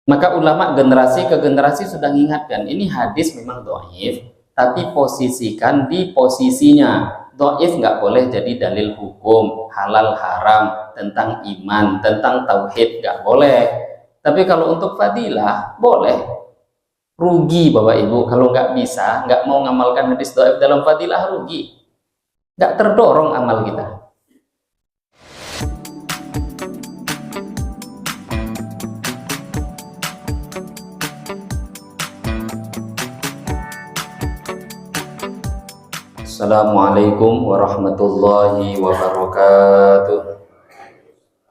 Maka ulama generasi ke generasi sudah mengingatkan, ini hadis memang dhaif, tapi posisikan di posisinya. Dhaif nggak boleh jadi dalil hukum, halal haram, tentang iman, tentang tauhid, nggak boleh. Tapi kalau untuk fadilah, boleh. Rugi Bapak Ibu, kalau nggak bisa, nggak mau ngamalkan hadis dhaif dalam fadilah, rugi. Nggak terdorong amal kita. Assalamualaikum warahmatullahi wabarakatuh.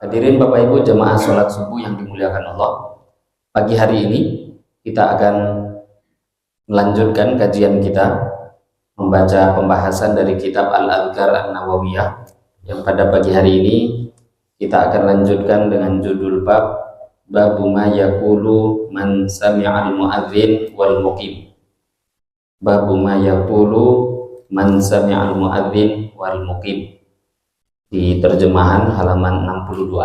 Hadirin Bapak Ibu jemaah sholat subuh yang dimuliakan Allah, pagi hari ini kita akan melanjutkan kajian kita membaca pembahasan dari kitab Al-Adhkar An-Nawawiyah, yang pada pagi hari ini kita akan lanjutkan dengan judul Babu ma yaqulu man sami'al mu'adzin wal muqim. Babu ma yaqulu man sami'al mu'adzin wal muqim, di terjemahan halaman 62.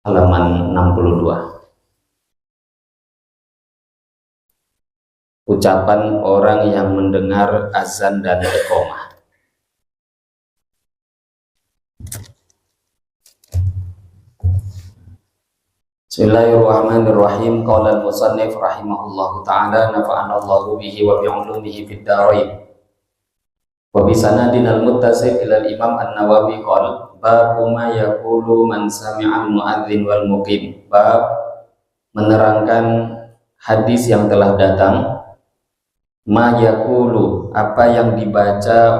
Halaman 62. Ucapan orang yang mendengar azan dan iqamah. Bismillahirrahmanirrahim. Qala al-musannif rahimahullahu ta'ala, nafa'ana Allahu bihi wa bi'ulumihi fid dharain. Wa bi sanadin al-muttasil ila al-Imam An-Nawawi qala babu ma yaqulu man sami'al mu'adzin wal muqim. Bab menerangkan hadis yang telah datang, ma yaqulu, apa yang dibaca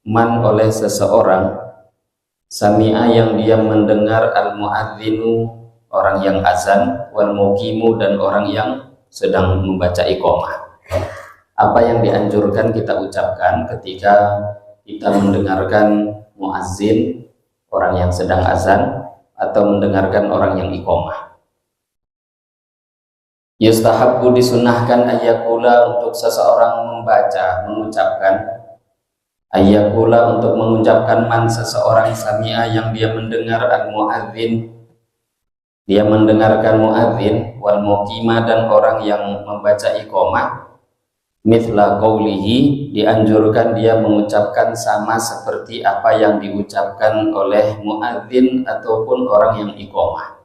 man oleh seseorang, sami'a yang dia mendengar, al-mu'adzinu orang yang azan, wal muqimu dan orang yang sedang membaca iqamah. Apa yang dianjurkan kita ucapkan ketika kita mendengarkan muazzin, orang yang sedang azan, atau mendengarkan orang yang iqamah. Yustahabbu, disunahkan, ayyakula, untuk seseorang membaca, mengucapkan, ayyakula, untuk mengucapkan man, seseorang, sami'a yang dia mendengar, al-mu'adzin, dia mendengarkan muadzin, wal muqima dan orang yang membaca iqamah, mithla qawlihi, dianjurkan dia mengucapkan sama seperti apa yang diucapkan oleh muadzin ataupun orang yang iqamah.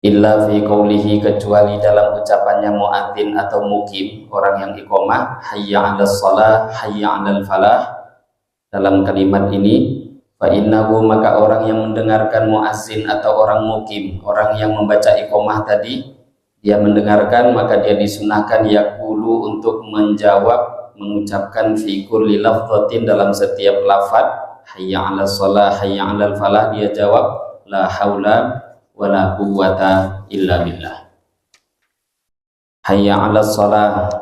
Illa fi qawlihi, kecuali dalam ucapannya muadzin atau muqim, orang yang iqamah, hayya 'alas shalah, hayya 'alal falah. Dalam kalimat ini, fa innahu, maka orang yang mendengarkan muazzin atau orang muqim, orang yang membaca iqamah tadi, dia mendengarkan, maka dia disunahkan yaqulu, untuk menjawab, mengucapkan fi kulli lafzatin, dalam setiap lafaz, hayya 'alas shalah, hayya 'alal falah, dia jawab la haula wala quwwata illa billah. Hayya 'alas shalah,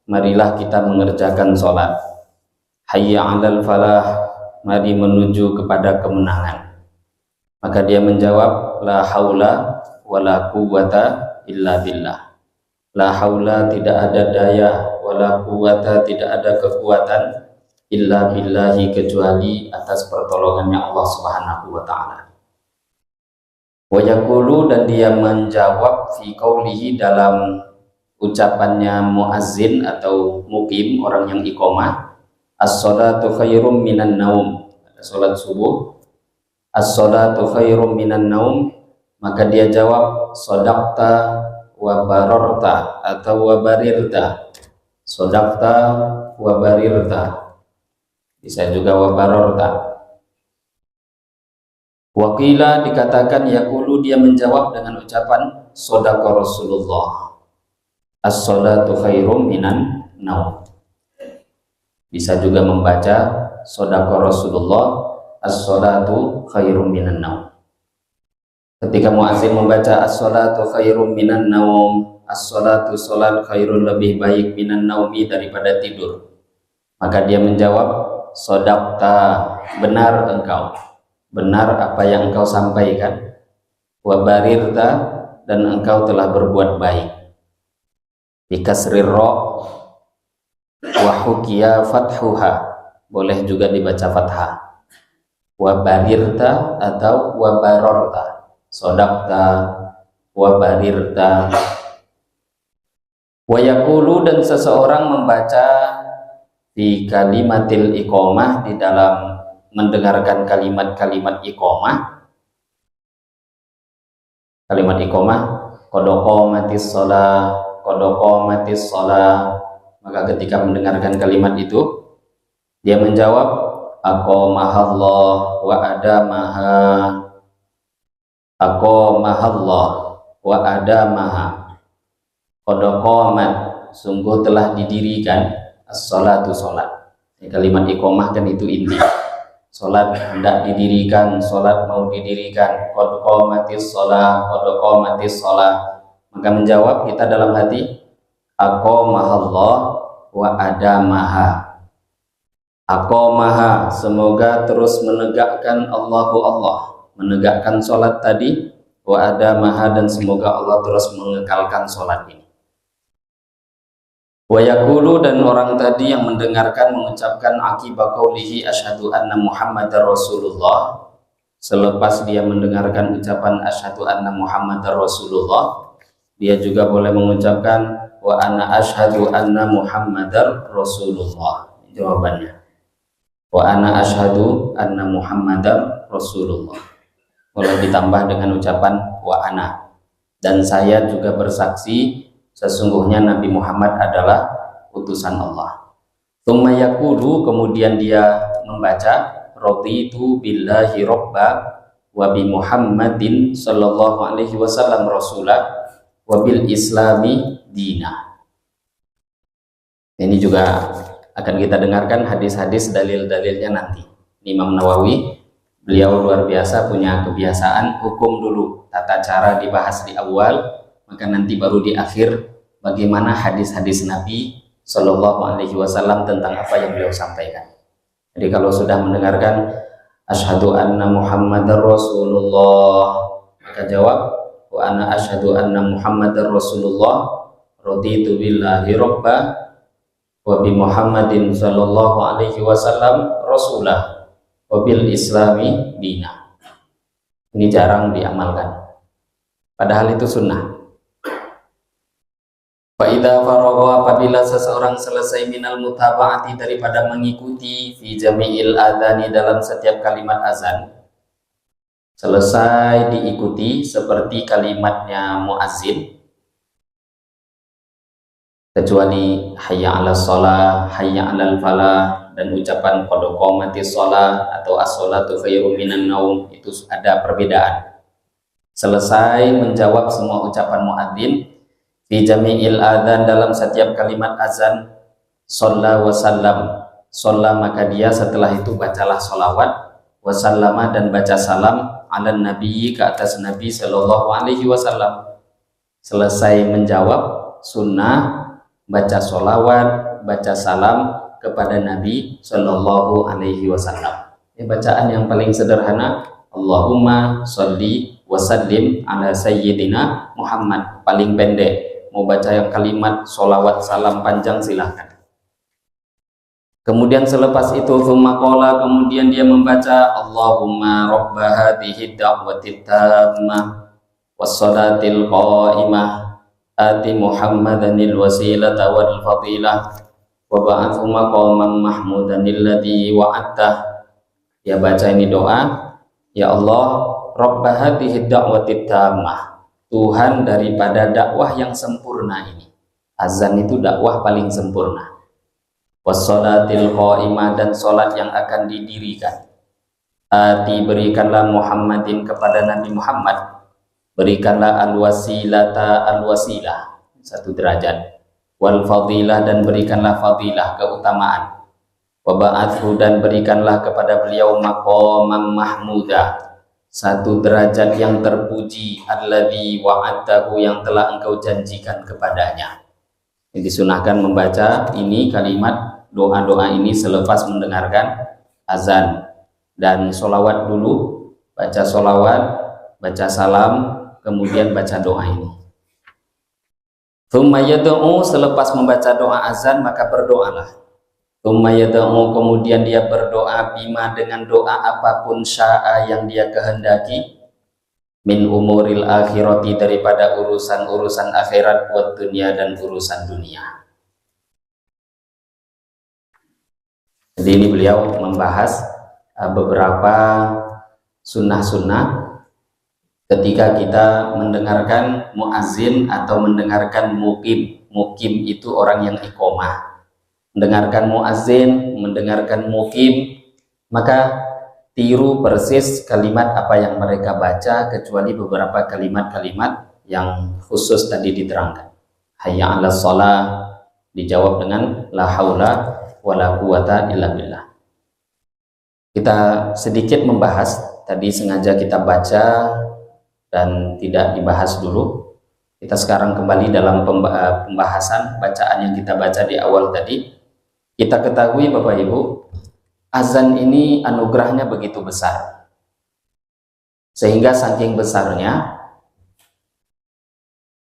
marilah kita mengerjakan salat. Hayya 'alal falah, mari menuju kepada kemenangan. Maka dia menjawab la haula wala quwwata illa billah. La haula, tidak ada daya, wala quwwata, tidak ada kekuatan, illa billahi, kecuali atas pertolongannya Allah Subhanahu wa taala. Wa yaqulu, dan dia menjawab fi qaulihi, dalam ucapannya muazzin atau muqim, orang yang iqamah, as-salatu khairum minan naum, salat subuh, as-salatu khairum minan naum, maka dia jawab shadaqta wa bararta atau wa barirta. Shadaqta wa barirta, bisa juga wa bararta. Waqila, dikatakan yaqulu, dia menjawab dengan ucapan shadaqa Rasulullah, as-salatu khairum minan naum. Bisa juga membaca shadaqa Rasulullah, as-salatu khairum minan naum. Ketika muazzin membaca as-salatu khairum minan naum, as-salatu, salat, khairun, lebih baik, minan naumi, daripada tidur, maka dia menjawab shadaqta, benar engkau, benar apa yang engkau sampaikan, wa barirta, dan engkau telah berbuat baik. Bi kasrir ra wa hukiya fathuha, boleh juga dibaca fathah. Wa barirta atau wa barorta, sodaqta, wa barirta. Wa yaqulu, dan seseorang membaca di kalimatil iqamah, di dalam mendengarkan kalimat-kalimat iqamah. Kalimat iqamah, qad qamatis shalah, qad qamatis shalah. Maka ketika mendengarkan kalimat itu, dia menjawab aqamahallah wa adamaha, aqamahallah wa adamaha. Qad qamat, sungguh telah didirikan, as-sholatu, sholat. Kalimat iqamah kan itu inti. Sholat hendak didirikan, sholat mau didirikan. Qad qamatis sholah, qad qamatis sholah. Maka menjawab kita dalam hati, aqamahallah wa adamaha. Aqamaha, semoga terus menegakkan Allahu Allah, menegakkan sholat tadi. Wa adamaha, dan semoga Allah terus mengekalkan sholat ini. Wa yaqulu, dan orang tadi yang mendengarkan mengucapkan akibat qaulihi asyhadu anna Muhammadar Rasulullah, selepas dia mendengarkan ucapan asyhadu anna Muhammadar Rasulullah, dia juga boleh mengucapkan wa ana asyhadu anna Muhammadar Rasulullah. Jawabannya, wa ana asyhadu anna Muhammadar Rasulullah. Boleh ditambah dengan ucapan wa ana, dan saya juga bersaksi sesungguhnya Nabi Muhammad adalah utusan Allah. Tsumma yaqulu, kemudian dia membaca raditu billahi robba wa bi Muhammadin sallallahu alaihi wasallam rasulah wa bil islami dina. Ini juga akan kita dengarkan hadis-hadis dalil-dalilnya nanti. Imam Nawawi, beliau luar biasa punya kebiasaan hukum dulu, tata cara dibahas di awal, maka nanti baru di akhir bagaimana hadis-hadis Nabi Shallallahu Alaihi Wasallam tentang apa yang beliau sampaikan. Jadi kalau sudah mendengarkan asyhadu anna Muhammadar Rasulullah, maka jawab wa ana asyhadu anna Muhammadar Rasulullah, raditu billahi robba wa bi Muhammadin Shallallahu Alaihi Wasallam rasulah wa bil islami dina. Ini jarang diamalkan, padahal itu sunnah. Fa'idha faragha, apabila seseorang selesai minal mutaba'ati, daripada mengikuti fi jami'il adhani, dalam setiap kalimat azan, selesai diikuti seperti kalimatnya muazzin, kecuali hayya 'alas shalah, hayya 'alal falah, dan ucapan qad qamatis shalah atau as-sholatu khairum minan naum, itu ada perbedaan. Selesai menjawab semua ucapan muadzin fi jami'il adzan, dalam setiap kalimat azan, shalla wa sallam, shalla maka dia setelah itu bacalah sholawat, wa sallama dan baca salam, ala nabi ke atas Nabi sallallahu alaihi wasallam. Selesai menjawab sunnah, baca sholawat, baca salam kepada Nabi sallallahu alaihi wasallam. Ini bacaan yang paling sederhana, Allahumma sholli wa sallim ala sayyidina Muhammad, paling pendek. Mau baca yang kalimat sholawat salam panjang silahkan. Kemudian selepas itu tsumma qala, kemudian dia membaca Allahumma rabba hadhihi da'wati tammah wassalatil qa'imah ati Muhammadanil wasilata wal fadilah wa ba'athu maqaman mahmudanil ladzi wa'adtah. Dia baca ini doa, ya Allah, rabba hadhihi da'wati tammah, Tuhan daripada dakwah yang sempurna ini. Azan itu dakwah paling sempurna. Wassalatil qa'imah, dan salat yang akan didirikan. Ati, berikanlah Muhammadin kepada Nabi Muhammad, berikanlah al-wasilata, al-wasilah, satu derajat, wal fadilah, dan berikanlah fadilah, keutamaan, wa ba'athu, dan berikanlah kepada beliau maqaman mahmudah, satu derajat yang terpuji, alladzi wa'adtahu, yang telah engkau janjikan kepadanya. Ini disunahkan membaca ini kalimat doa-doa ini selepas mendengarkan azan, dan sholawat dulu, baca sholawat, baca salam, kemudian baca doa ini. Tsumma yad'u, selepas membaca doa azan maka berdoalah. Tsumma yad'u, kemudian dia berdoa bima, dengan doa apapun sya'a yang dia kehendaki, min umuril akhirati, daripada urusan-urusan akhirat, wa dunia, dan urusan dunia. Jadi ini beliau membahas beberapa sunnah-sunnah ketika kita mendengarkan muazzin atau mendengarkan muqim. Muqim itu orang yang iqomah. Mendengarkan muazzin, mendengarkan muqim, maka tiru persis kalimat apa yang mereka baca, kecuali beberapa kalimat-kalimat yang khusus tadi diterangkan. Hayya 'alas shalah dijawab dengan la haula wala quwata illa billah. Kita sedikit membahas, tadi sengaja kita baca dan tidak dibahas dulu. Kita sekarang kembali dalam pembahasan bacaan yang kita baca di awal tadi. Kita ketahui Bapak Ibu, azan ini anugerahnya begitu besar, sehingga saking besarnya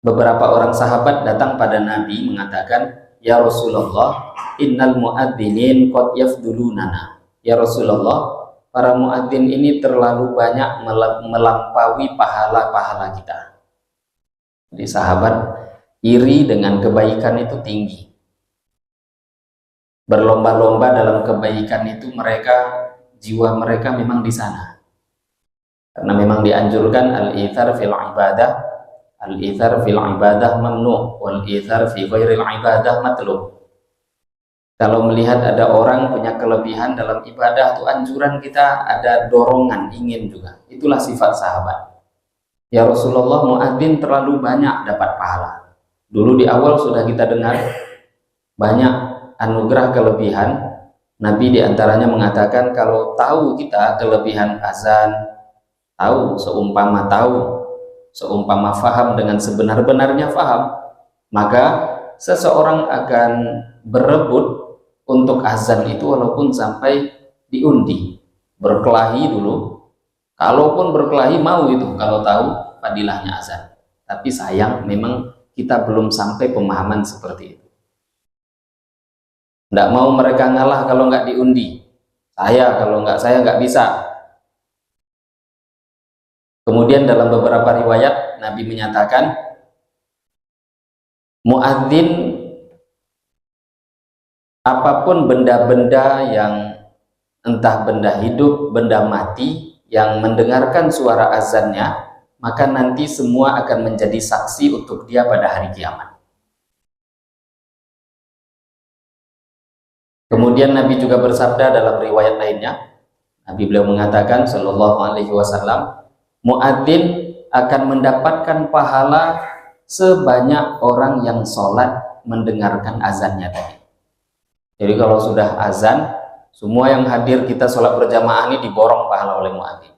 beberapa orang sahabat datang pada Nabi mengatakan, ya Rasulullah, innal muadzinin qad yafdulunana. Ya Rasulullah, para muadzin ini terlalu banyak melampaui pahala-pahala kita. Jadi sahabat iri dengan kebaikan itu tinggi, berlomba-lomba dalam kebaikan itu, jiwa mereka memang di sana. Karena memang dianjurkan al-ithar fil ibadah, al-ithar fil ibadah mamnu, wal ithar fi ghairil ibadah matlub. Kalau melihat ada orang punya kelebihan dalam ibadah, itu anjuran kita, ada dorongan ingin juga. Itulah sifat sahabat. Ya Rasulullah, muadzin terlalu banyak dapat pahala. Dulu di awal sudah kita dengar banyak anugerah kelebihan. Nabi diantaranya mengatakan, kalau tahu kita kelebihan azan, seumpama faham dengan sebenar-benarnya faham, maka seseorang akan berebut untuk azan itu walaupun sampai diundi, berkelahi dulu. Kalaupun berkelahi mau itu kalau tahu fadilahnya azan. Tapi sayang memang kita belum sampai pemahaman seperti itu. Tidak mau mereka ngalah kalau nggak diundi. Kalau saya nggak bisa. Kemudian dalam beberapa riwayat Nabi menyatakan, muadzin, apapun benda-benda yang entah benda hidup, benda mati, yang mendengarkan suara azannya, maka nanti semua akan menjadi saksi untuk dia pada hari kiamat. Kemudian Nabi juga bersabda dalam riwayat lainnya, Nabi beliau mengatakan sallallahu alaihi wasallam, muadzin akan mendapatkan pahala sebanyak orang yang sholat mendengarkan azannya tadi. Jadi kalau sudah azan, semua yang hadir kita sholat berjamaah ini diborong pahala oleh muadzin.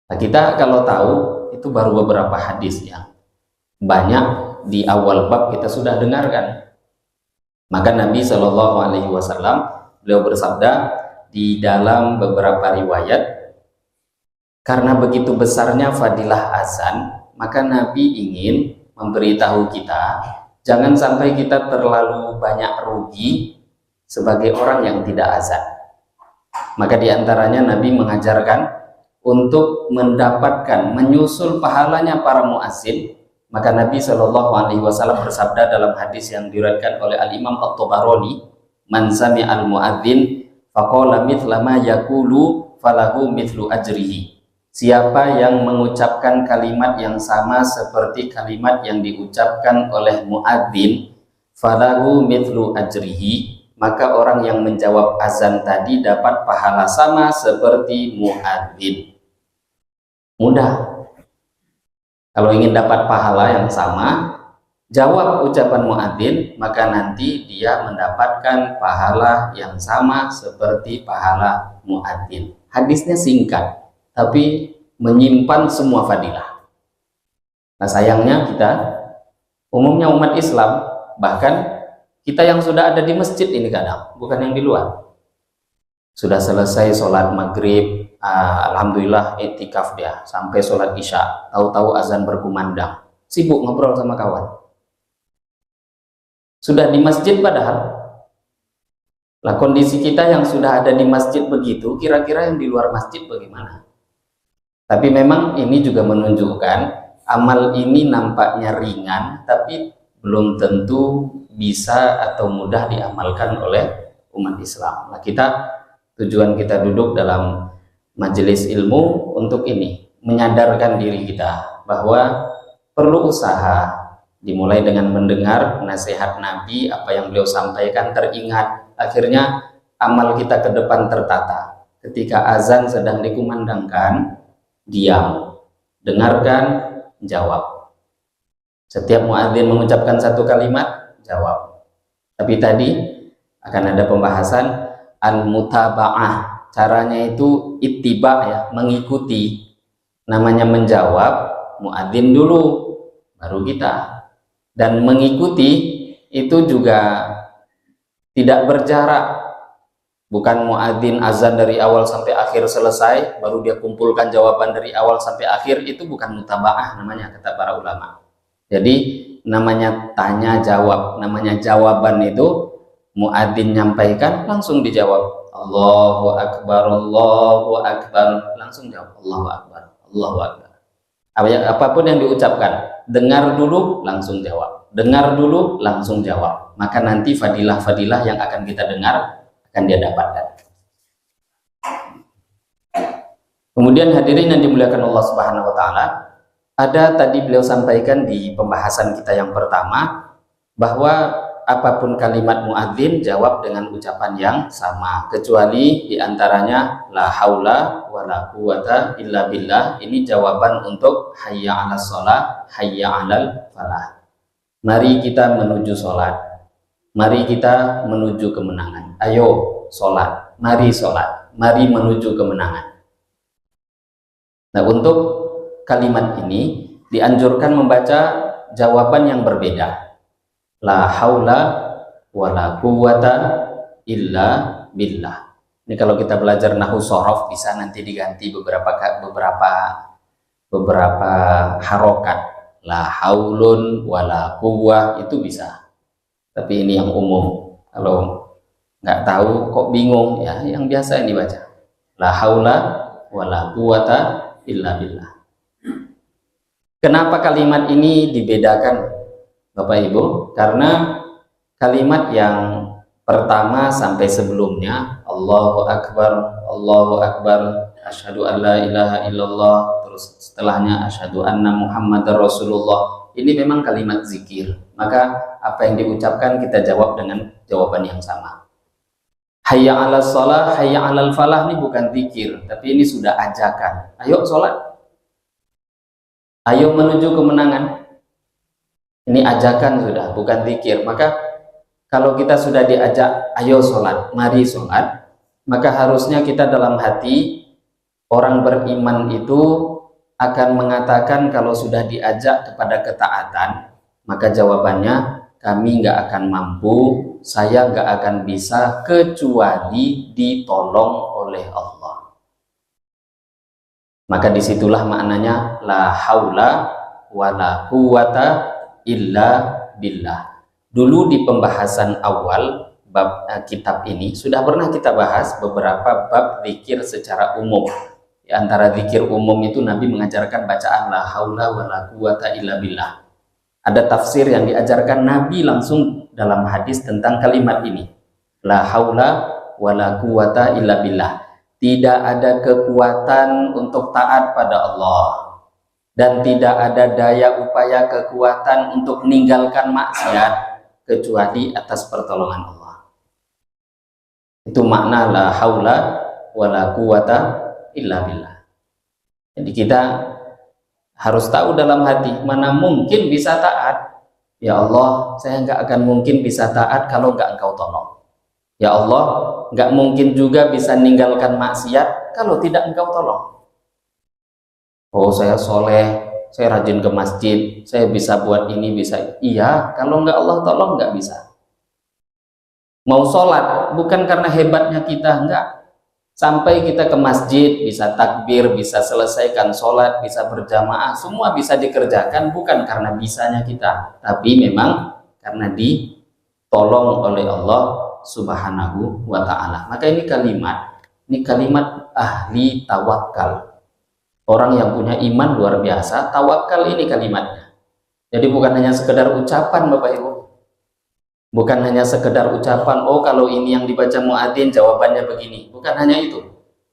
Nah, kita kalau tahu itu baru beberapa hadis yang banyak di awal bab kita sudah dengarkan. Maka Nabi Shallallahu Alaihi Wasallam beliau bersabda di dalam beberapa riwayat, karena begitu besarnya fadilah azan, maka Nabi ingin memberitahu kita jangan sampai kita terlalu banyak rugi sebagai orang yang tidak azan. Maka diantaranya Nabi mengajarkan untuk mendapatkan, menyusul pahalanya para muazzin. Maka Nabi Shallallahu Alaihi Wasallam bersabda dalam hadis yang diriwayatkan oleh Al Imam At-Tabarani, man sami'al muadzin faqala mithla ma yaqulu falahu mithlu ajrihi. Siapa yang mengucapkan kalimat yang sama seperti kalimat yang diucapkan oleh muadzin, falahu mithlu ajrihi, maka orang yang menjawab azan tadi dapat pahala sama seperti muadzin. Mudah. Kalau ingin dapat pahala yang sama, jawab ucapan muadzin, maka nanti dia mendapatkan pahala yang sama seperti pahala muadzin. Hadisnya singkat, tapi menyimpan semua fadilah. Nah, sayangnya kita, umumnya umat Islam, bahkan kita yang sudah ada di masjid ini kadang, bukan yang di luar. Sudah selesai sholat maghrib, alhamdulillah iktikaf dia sampai sholat isya, tahu-tahu azan berkumandang, sibuk ngobrol sama kawan. Sudah di masjid padahal. Lah kondisi kita yang sudah ada di masjid begitu, kira-kira yang di luar masjid bagaimana? Tapi memang ini juga menunjukkan amal ini nampaknya ringan, tapi belum tentu bisa atau mudah diamalkan oleh umat Islam. Nah, tujuan kita duduk dalam majelis ilmu untuk ini, menyadarkan diri kita bahwa perlu usaha, dimulai dengan mendengar nasihat Nabi, apa yang beliau sampaikan teringat, akhirnya amal kita ke depan tertata. Ketika azan sedang dikumandangkan, diam, dengarkan, jawab. Setiap muadzin mengucapkan satu kalimat, jawab. Tapi tadi akan ada pembahasan al-mutaba'ah. Caranya itu ittiba, ya, mengikuti. Namanya menjawab, muadzin dulu, baru kita. Dan mengikuti itu juga tidak berjarak. Bukan muadzin azan dari awal sampai akhir selesai, baru dia kumpulkan jawaban dari awal sampai akhir, itu bukan mutaba'ah namanya, kata para ulama. Jadi namanya tanya jawab, namanya jawaban itu muadzin nyampaikan, langsung dijawab. Allahu Akbar, Allahu Akbar, langsung jawab Allahu Akbar, Allahu Akbar. Apapun yang diucapkan, dengar dulu, langsung jawab. Dengar dulu, langsung jawab. Maka nanti fadilah-fadilah yang akan kita dengar akan dia dapatkan. Kemudian hadirin yang dimuliakan Allah Subhanahu wa taala, ada tadi beliau sampaikan di pembahasan kita yang pertama bahwa apapun kalimat muadzin jawab dengan ucapan yang sama, kecuali diantaranya la haula wala quwata illa billah. Ini jawaban untuk hayya 'alas shalah, hayya 'alal falah. Mari kita menuju sholat, mari kita menuju kemenangan. Ayo sholat, mari menuju kemenangan. Nah, untuk kalimat ini dianjurkan membaca jawaban yang berbeda. La haula wala quwata illa billah. Ini kalau kita belajar nahwu shorof bisa nanti diganti beberapa harokat. La haulun wala quwwah itu bisa. Tapi ini yang umum. Kalau nggak tahu kok bingung, ya yang biasa ini baca. La haula wala quwwata illa billah. Kenapa kalimat ini dibedakan, Bapak Ibu? Karena kalimat yang pertama sampai sebelumnya Allahu Akbar, asyhadu an la ilaha illallah, terus setelahnya asyhadu anna Muhammadar Rasulullah. Ini memang kalimat zikir. Maka apa yang diucapkan kita jawab dengan jawaban yang sama. Hayya 'alas shalah, hayya 'alal falah ini bukan zikir, tapi ini sudah ajakan. Ayo sholat. Ayo menuju kemenangan. Ini ajakan sudah, bukan zikir. Maka kalau kita sudah diajak, ayo sholat, mari sholat, maka harusnya kita dalam hati, orang beriman itu akan mengatakan kalau sudah diajak kepada ketaatan, maka jawabannya, kami nggak akan mampu, saya nggak akan bisa kecuali ditolong oleh Allah. Maka disitulah maknanya la haula wala quwata illa billah. Dulu di pembahasan awal bab kitab ini sudah pernah kita bahas beberapa bab zikir secara umum. Di antara zikir umum itu Nabi mengajarkan bacaan la haula wala quwata illa billah. Ada tafsir yang diajarkan Nabi langsung dalam hadis tentang kalimat ini. La haula wala quwata illa billah. Tidak ada kekuatan untuk taat pada Allah. Dan tidak ada daya upaya kekuatan untuk meninggalkan maksiat kecuali atas pertolongan Allah. Itu makna la haula wala quwata illa billah. Jadi kita harus tahu dalam hati, mana mungkin bisa taat. Ya Allah, saya nggak akan mungkin bisa taat kalau nggak Engkau tolong. Ya Allah, nggak mungkin juga bisa meninggalkan maksiat kalau tidak Engkau tolong. Oh, saya soleh, saya rajin ke masjid, saya bisa buat ini, bisa. Iya, kalau nggak Allah tolong nggak bisa. Mau sholat, bukan karena hebatnya kita, enggak. Sampai kita ke masjid, bisa takbir, bisa selesaikan sholat, bisa berjamaah, semua bisa dikerjakan, bukan karena bisanya kita, tapi memang karena ditolong oleh Allah Subhanahu wa ta'ala. Maka ini kalimat ahli tawakal. Orang yang punya iman luar biasa, tawakal ini kalimatnya. Jadi bukan hanya sekedar ucapan Bapak Ibu. Bukan hanya sekedar ucapan, oh kalau ini yang dibaca muadzin jawabannya begini. Bukan hanya itu.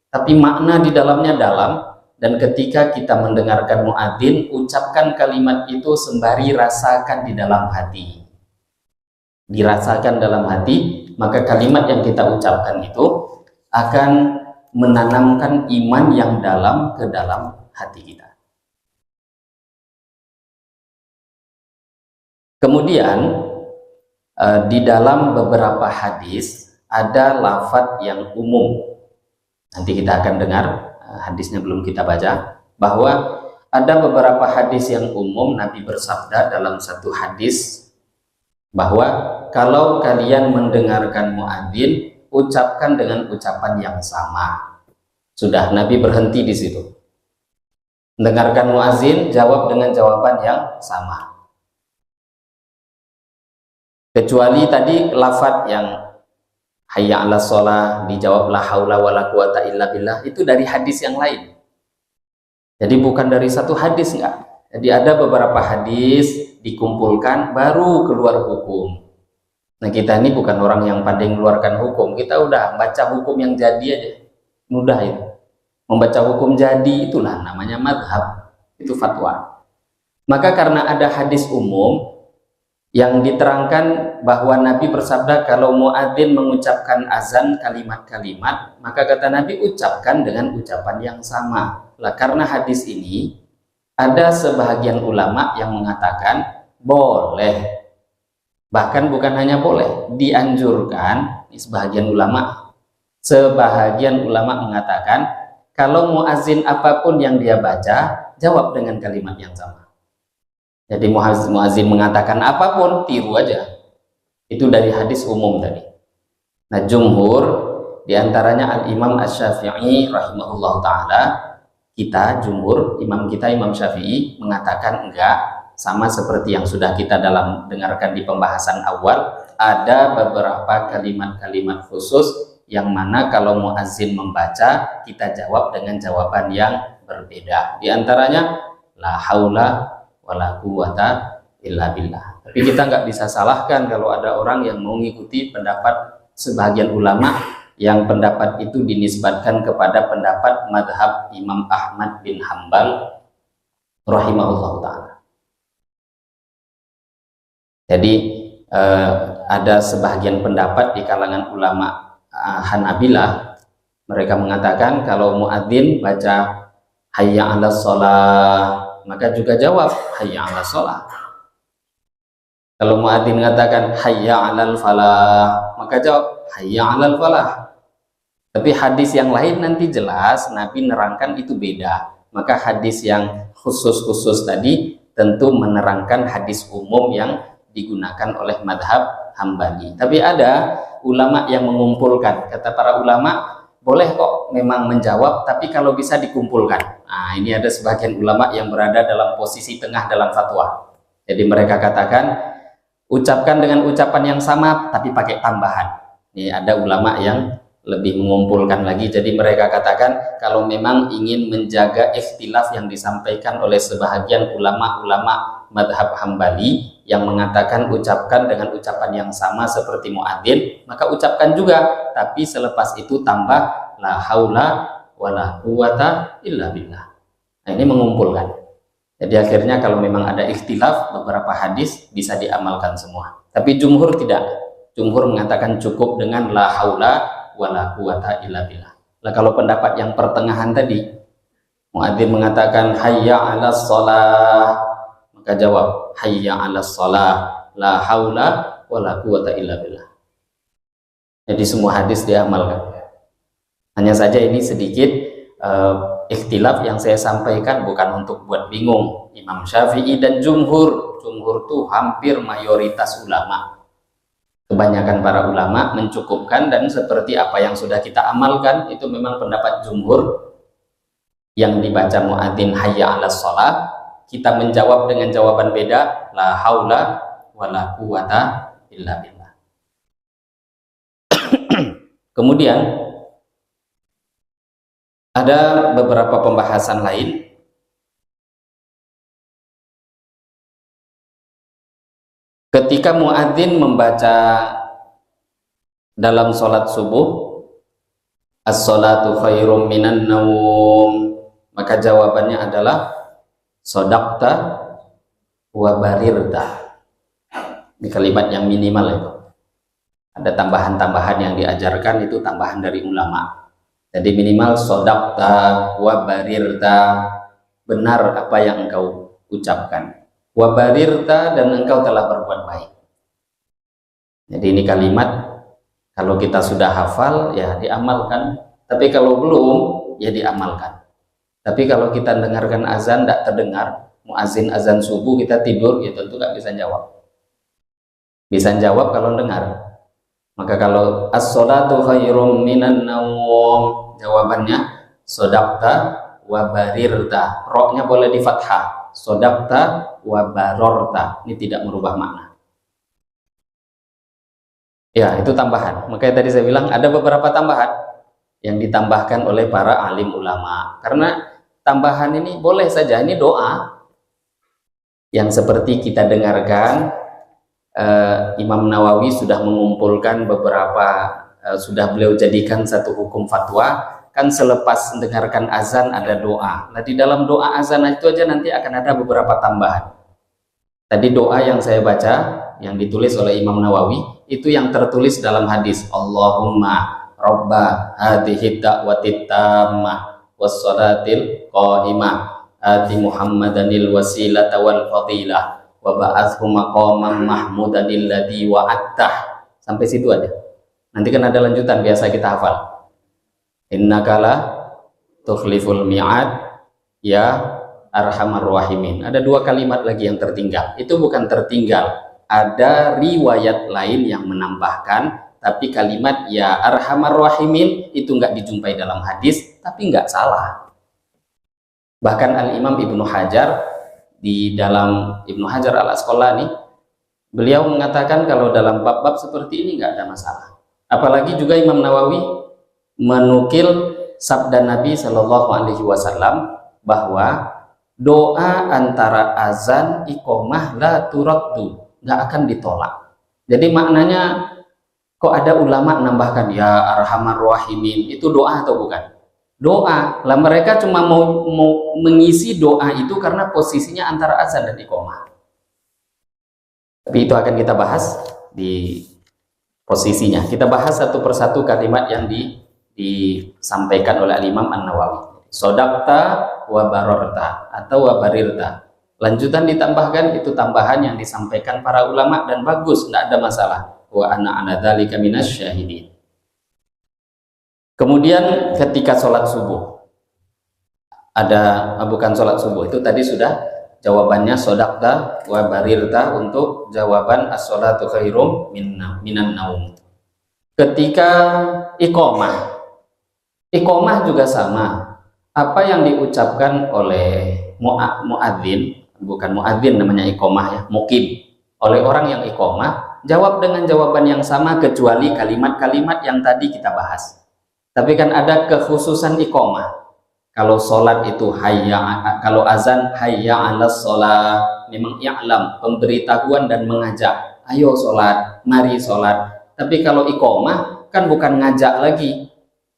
Tapi makna di dalamnya dalam, dan ketika kita mendengarkan muadzin, ucapkan kalimat itu sembari rasakan di dalam hati. Dirasakan dalam hati, maka kalimat yang kita ucapkan itu akan menanamkan iman yang dalam ke dalam hati kita. Kemudian di dalam beberapa hadis ada lafadz yang umum. Nanti kita akan dengar, hadisnya belum kita baca, bahwa ada beberapa hadis yang umum. Nabi bersabda dalam satu hadis bahwa kalau kalian mendengarkan muadzin, ucapkan dengan ucapan yang sama. Sudah, Nabi berhenti di situ. Mendengarkan muadzin, jawab dengan jawaban yang sama. Kecuali tadi lafadz yang hayya 'alas shalah dijawab la haula wala quwata illa billah, itu dari hadis yang lain. Jadi bukan dari satu hadis, enggak. Jadi ada beberapa hadis dikumpulkan baru keluar hukum. Nah, kita ini bukan orang yang pandai mengeluarkan hukum. Kita udah baca hukum yang jadi aja. Mudah itu. Membaca hukum jadi itulah namanya madhab. Itu fatwa. Maka karena ada hadis umum yang diterangkan bahwa Nabi bersabda kalau muadzin mengucapkan azan kalimat-kalimat, maka kata Nabi ucapkan dengan ucapan yang sama. Lah karena hadis ini ada sebahagian ulama yang mengatakan boleh. Bahkan bukan hanya boleh, dianjurkan. Sebahagian ulama mengatakan kalau muazin apapun yang dia baca, jawab dengan kalimat yang sama. Jadi muazin mengatakan apapun, tiru aja. Itu dari hadis umum tadi. Nah, jumhur diantaranya Al-Imam Asy-Syafi'i rahimahullah ta'ala, imam kita Imam Syafi'i mengatakan enggak. Sama seperti yang sudah kita dengarkan di pembahasan awal, ada beberapa kalimat-kalimat khusus yang mana kalau muadzin membaca, kita jawab dengan jawaban yang berbeda. Di antaranya la haula wala quwata illa billah. Tapi kita nggak bisa salahkan kalau ada orang yang mau mengikuti pendapat sebagian ulama yang pendapat itu dinisbatkan kepada pendapat madhab Imam Ahmad bin Hambal rahimahullah ta'ala. Jadi ada sebagian pendapat di kalangan ulama Hanabilah, mereka mengatakan kalau muadzin baca hayya 'alas shalah, maka juga jawab hayya 'alas shalah. Kalau muadzin mengatakan hayya 'alal falah, maka jawab hayya 'alal falah. Tapi hadis yang lain nanti jelas Nabi nerangkan itu beda. Maka hadis yang khusus tadi tentu menerangkan hadis umum yang digunakan oleh madhab Hambali. Tapi ada ulama yang mengumpulkan. Kata para ulama, boleh kok memang menjawab, tapi kalau bisa dikumpulkan. Nah, ini ada sebagian ulama yang berada dalam posisi tengah dalam fatwa. Jadi mereka katakan, ucapkan dengan ucapan yang sama, tapi pakai tambahan. Ini ada ulama yang lebih mengumpulkan lagi. Jadi mereka katakan, kalau memang ingin menjaga ikhtilaf yang disampaikan oleh sebahagian ulama-ulama madhab Hambali, yang mengatakan ucapkan dengan ucapan yang sama seperti muadzin, maka ucapkan juga, tapi selepas itu tambah la haula wala quwata illa billah. Nah, ini mengumpulkan. Jadi akhirnya kalau memang ada ikhtilaf, beberapa hadis bisa diamalkan semua. Tapi jumhur tidak. Jumhur mengatakan cukup dengan la haula wala quwata illa billah. Nah, kalau pendapat yang pertengahan tadi, muadzin mengatakan hayya 'alas shalah, maka jawab hayya 'alas shalah, la haula wala quwata illa billah. Jadi semua hadis diamalkan. Hanya saja ini sedikit ikhtilaf yang saya sampaikan bukan untuk buat bingung Imam Syafi'i dan jumhur. Jumhur tuh hampir mayoritas ulama. Kebanyakan para ulama mencukupkan, dan seperti apa yang sudah kita amalkan itu memang pendapat jumhur. Yang dibaca muadzin hayya 'alas shalah, kita menjawab dengan jawaban beda, la haula wala quwata illa billah. Kemudian ada beberapa pembahasan lain ketika muadzin membaca dalam sholat subuh, as-sholatu khairum minan naum, maka jawabannya adalah sodaqta wa barirta. Ini kalimat yang minimal itu. Ada tambahan-tambahan yang diajarkan, itu tambahan dari ulama. Jadi minimal sodaqta wa barirta, benar apa yang engkau ucapkan. Wa barirta, dan engkau telah berbuat baik. Jadi ini kalimat kalau kita sudah hafal ya diamalkan, tapi kalau belum ya diamalkan. Tapi kalau kita dengarkan azan tidak terdengar, muazin azan subuh kita tidur, ya tentu nggak bisa jawab. Bisa jawab kalau dengar. Maka kalau as-sholatu khairum minan naum, jawabannya sodaqta wa barirta. Roknya boleh di fathah, sodaqta wa barorta. Ini tidak merubah makna. Ya, itu tambahan. Makanya tadi saya bilang ada beberapa tambahan yang ditambahkan oleh para alim ulama. Karena tambahan ini boleh saja, ini doa yang seperti kita dengarkan. Imam Nawawi sudah mengumpulkan beberapa, sudah beliau jadikan satu hukum fatwa. Kan selepas mendengarkan azan ada doa. Nah, di dalam doa azan itu aja nanti akan ada beberapa tambahan. Tadi doa yang saya baca, yang ditulis oleh Imam Nawawi, itu yang tertulis dalam hadis. Allahumma robba hadhihi da'watit tammah wassalatil qa'imah ati Muhammadanil wasilata wal fadilah wa ba'athu maqaman mahmudanil ladzi wa'attah. Sampai situ aja. Nanti kan ada lanjutan, biasa kita hafal. Innakala tukhliful mi'ad ya arhamar rahimin. Ada dua kalimat lagi yang tertinggal. Itu bukan tertinggal, ada riwayat lain yang menambahkan, tapi kalimat ya arhamar rahimin itu nggak dijumpai dalam hadis, tapi nggak salah. Bahkan Al-Imam Ibnu Hajar di dalam Ibnu Hajar Al-Asqalani, beliau mengatakan kalau dalam bab-bab seperti ini nggak ada masalah. Apalagi juga Imam Nawawi menukil sabda Nabi Shallallahu Alaihi Wasallam bahwa doa antara azan iqomah la turaddu, nggak akan ditolak. Jadi maknanya, kok ada ulama menambahkan ya arhamar rahimin, itu doa atau bukan? Doa lah, mereka cuma mau mengisi doa itu karena posisinya antara azan dan iqomah. Tapi itu akan kita bahas di posisinya. Kita bahas satu persatu kalimat yang disampaikan oleh Imam An-Nawawi. Sodaqta wa barorta atau wa barirta. Lanjutan ditambahkan, itu tambahan yang disampaikan para ulama dan bagus, tidak ada masalah. Wa ana dzalika minasyahidin. Kemudian ketika sholat subuh, ada bukan sholat subuh, itu tadi sudah jawabannya sodaqta wa barirta untuk jawaban as-sholatu khairum minan naum. Ketika iqomah juga sama. Apa yang diucapkan oleh muadzin, bukan muadzin namanya iqomah ya, muqim, oleh orang yang iqomah, jawab dengan jawaban yang sama kecuali kalimat-kalimat yang tadi kita bahas. Tapi kan ada kekhususan iqomah. Kalau sholat itu kalau azan hayya 'alas sholat, memang i'lam, pemberitahuan dan mengajak, ayo sholat, mari sholat. Tapi kalau iqomah kan bukan ngajak lagi,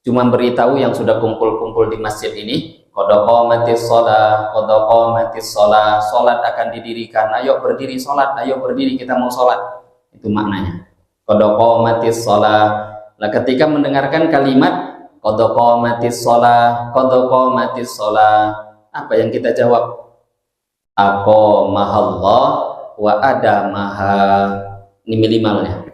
cuma beritahu yang sudah kumpul-kumpul di masjid ini, qad qamatis shalah, qad qamatis shalah, salat akan didirikan, ayo berdiri salat, ayo berdiri kita mau salat. Itu maknanya. Qad qamatis shalah. Lah ketika mendengarkan kalimat qad qamatis shalah, qad qamatis shalah, apa yang kita jawab? Aqamahallah wa adamaha. Ini minimalnya.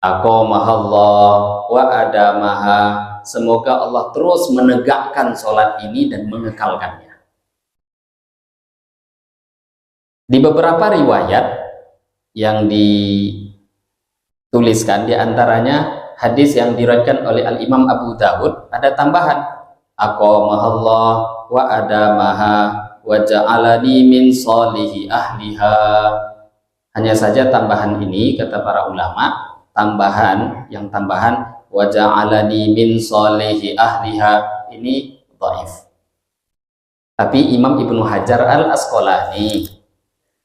Aqamahallah wa adamaha, semoga Allah terus menegakkan sholat ini dan mengekalkannya. Di beberapa riwayat yang dituliskan, diantaranya hadis yang diriwayatkan oleh Al-Imam Abu Dawud, ada tambahan aqamahallah wa adamaha wa ja'alani min sholihi ahliha. Hanya saja tambahan ini, kata para ulama, tambahan wa ja'alani min sholihi ahliha ini dhaif. Tapi Imam Ibnu Hajar Al-Asqalani,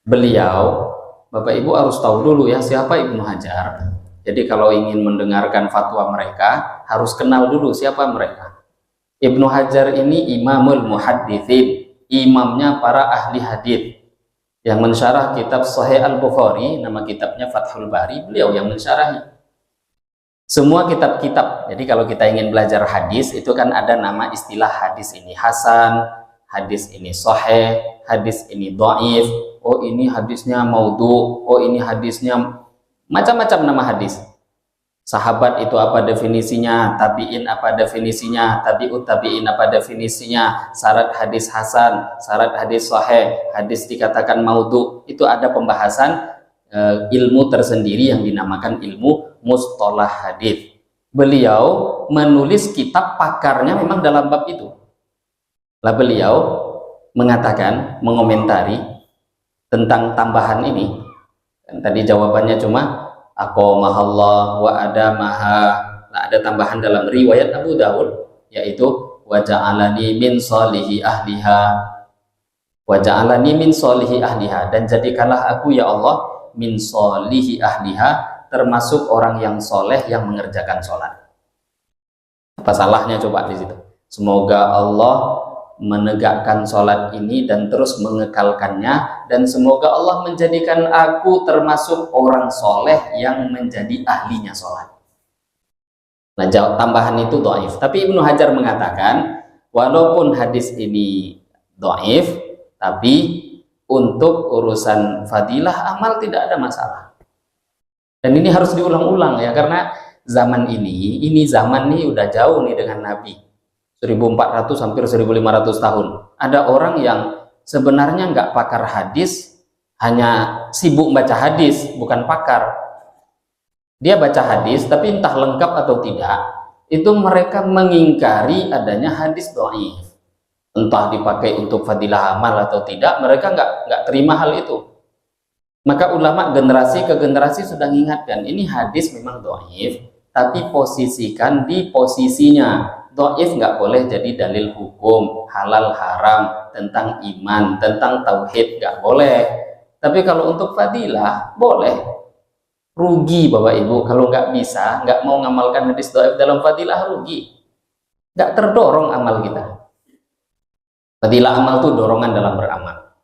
beliau Bapak Ibu harus tahu dulu ya siapa Ibnu Hajar. Jadi kalau ingin mendengarkan fatwa mereka, harus kenal dulu siapa mereka. Ibnu Hajar ini Imamul Muhadditsin, imamnya para ahli hadits, yang mensyarah kitab Sahih Al-Bukhari, nama kitabnya Fathul Bari, beliau yang mensyarahi semua kitab-kitab. Jadi kalau kita ingin belajar hadis, itu kan ada nama istilah hadis ini hasan, hadis ini sahih, hadis ini dhaif, oh ini hadisnya maudhu, oh ini hadisnya macam-macam nama hadis. Sahabat itu apa definisinya, tabi'in apa definisinya, tabi'ut tabi'in apa definisinya, syarat hadis hasan, syarat hadis sahih, hadis dikatakan maudhu, itu ada pembahasan ilmu tersendiri yang dinamakan ilmu mustalah hadis. Beliau menulis kitab pakarnya memang dalam bab itu. Lah beliau mengatakan, mengomentari tentang tambahan ini. Dan tadi jawabannya cuma aqamahallah wa adamaha. Nah, ada tambahan dalam riwayat Abu Dawud, yaitu wa ja'alani min solihi ahliha, wa ja'alani min solihi ahliha, dan jadikanlah aku ya Allah min solihi ahliha, termasuk orang yang soleh yang mengerjakan sholat. Apa salahnya coba di situ? Semoga Allah menegakkan sholat ini dan terus mengekalkannya, dan semoga Allah menjadikan aku termasuk orang soleh yang menjadi ahlinya sholat. Nah, tambahan itu dhaif. Tapi Ibnu Hajar mengatakan walaupun hadis ini dhaif, tapi untuk urusan fadilah amal tidak ada masalah. Dan ini harus diulang-ulang ya, karena zaman ini zaman nih udah jauh nih dengan Nabi. 1400 hampir 1500 tahun. Ada orang yang sebenarnya nggak pakar hadis, hanya sibuk baca hadis, bukan pakar. Dia baca hadis tapi entah lengkap atau tidak, itu mereka mengingkari adanya hadis dhaif. Entah dipakai untuk fadilah amal atau tidak, mereka nggak terima hal itu. Maka ulama generasi ke generasi sudah mengingatkan, ini hadis memang dhaif, tapi posisikan di posisinya. Dhaif nggak boleh jadi dalil hukum, halal haram, tentang iman, tentang tauhid, nggak boleh. Tapi kalau untuk fadilah, boleh. Rugi Bapak Ibu, kalau nggak bisa, nggak mau ngamalkan hadis dhaif dalam fadilah, rugi. Nggak terdorong amal kita. Fadilah amal itu dorongan dalam beramal.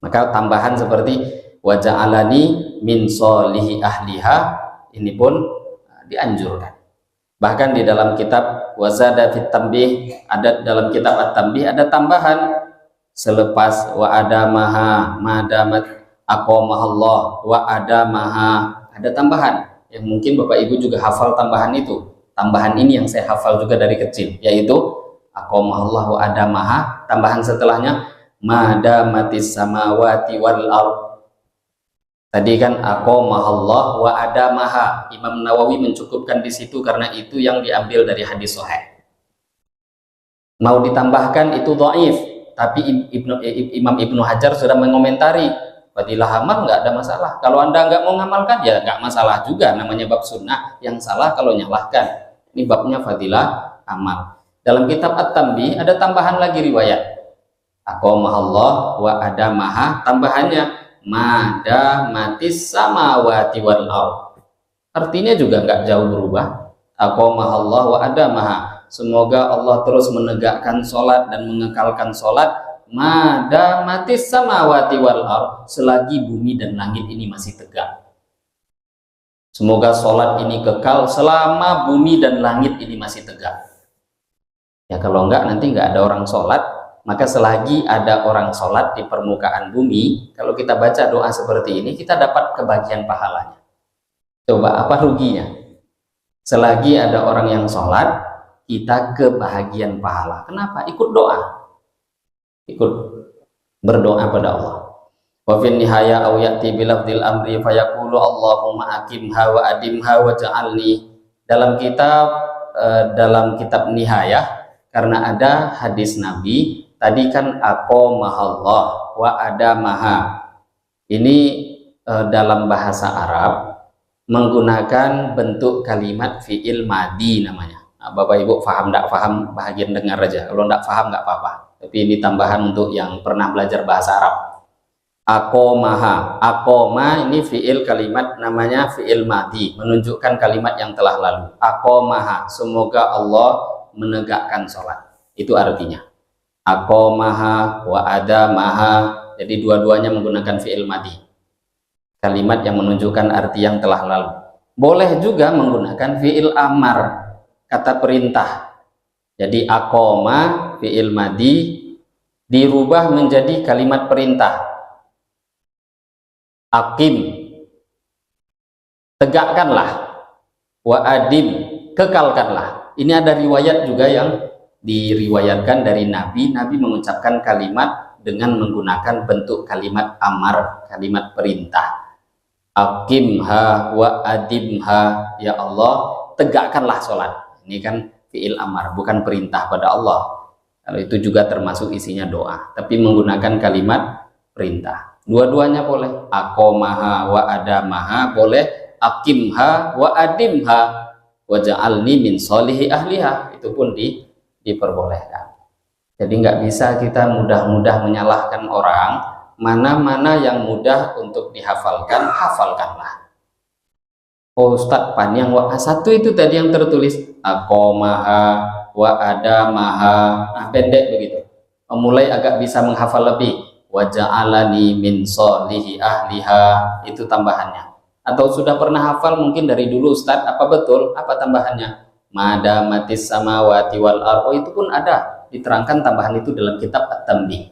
Maka tambahan seperti wa ja'alani min solihi ahliha, ini pun dianjurkan. Bahkan di dalam kitab Wazada fit Tanbih, ada dalam kitab At-Tanbih ada tambahan selepas wa adamaha madamat aqamahallah wa adamaha, ada tambahan yang mungkin Bapak Ibu juga hafal tambahan itu. Tambahan ini yang saya hafal juga dari kecil, yaitu aqamahallah wa adamaha, tambahan setelahnya madamatis samawati wal ardh. Tadi kan aqamahallah wa adamaha, Imam Nawawi mencukupkan di situ karena itu yang diambil dari hadis sahih. Mau ditambahkan itu dhaif, tapi Imam Ibnu Hajar sudah mengomentari fadilah amal nggak ada masalah. Kalau Anda nggak mau ngamalkan ya nggak masalah juga, namanya bab sunnah. Yang salah kalau nyalahkan. Ini babnya fadilah amal. Dalam kitab At-Tanbih ada tambahan lagi riwayat aqamahallah wa adamaha, tambahannya madamatis samawati wal ardh. Artinya juga nggak jauh berubah. Aqamahallah wa adamaha, semoga Allah terus menegakkan sholat dan mengekalkan sholat madamatis samawati wal ardh, selagi bumi dan langit ini masih tegak. Semoga sholat ini kekal selama bumi dan langit ini masih tegak. Ya kalau enggak nanti nggak ada orang sholat. Maka selagi ada orang sholat di permukaan bumi, kalau kita baca doa seperti ini, kita dapat kebagian pahalanya. Coba apa ruginya? Selagi ada orang yang sholat, kita kebahagiaan pahala. Kenapa? Ikut doa. Ikut berdoa pada Allah. Wa fin nihaya aw ya'ti bilafdil amri fayaqulu Allahumma aqimha wa adimha wa ja'alni. Dalam kitab Nihayah, karena ada hadis Nabi tadi kan aqamahallah wa adamaha. Ini dalam bahasa Arab menggunakan bentuk kalimat fi'il madi namanya. Nah, Bapak Ibu paham tidak paham bahagian dengar aja. Kalau tidak paham nggak apa-apa. Tapi ini tambahan untuk yang pernah belajar bahasa Arab. Aqomaha. Aqoma ini fiil kalimat, namanya fiil madhi, menunjukkan kalimat yang telah lalu. Aqomaha, semoga Allah menegakkan sholat. Itu artinya. Aqomaha wa adamaha. Jadi dua-duanya menggunakan fiil madhi, kalimat yang menunjukkan arti yang telah lalu. Boleh juga menggunakan fiil amar, kata perintah. Jadi aqoma fiil madhi dirubah menjadi kalimat perintah. Aqim, tegakkanlah. Wa adim, kekalkanlah. Ini ada riwayat juga yang diriwayatkan dari Nabi mengucapkan kalimat dengan menggunakan bentuk kalimat amar, kalimat perintah. Aqimha wa adimha, ya Allah tegakkanlah sholat. Ini kan fiil amar, bukan perintah pada Allah. Kalau itu juga termasuk isinya doa, tapi menggunakan kalimat perintah. Dua-duanya boleh. Aqomaha wa adamaha boleh, aqimha wa adimha wa ja'alni min solihi ahliha, itu pun diperbolehkan. Jadi nggak bisa kita mudah-mudah menyalahkan orang. Mana-mana yang mudah untuk dihafalkan, hafalkanlah. Oh Ustadz, panjang wa satu itu tadi yang tertulis aqomaha wa adamaha, nah pendek begitu. Mulai agak bisa menghafal lebih. Wa ja'alani min solihi ahliha, itu tambahannya. Atau sudah pernah hafal mungkin dari dulu Ustadz, apa betul? Apa tambahannya? Madamatis samawati wal ardh, itu pun ada diterangkan tambahan itu dalam kitab At-Tanbih.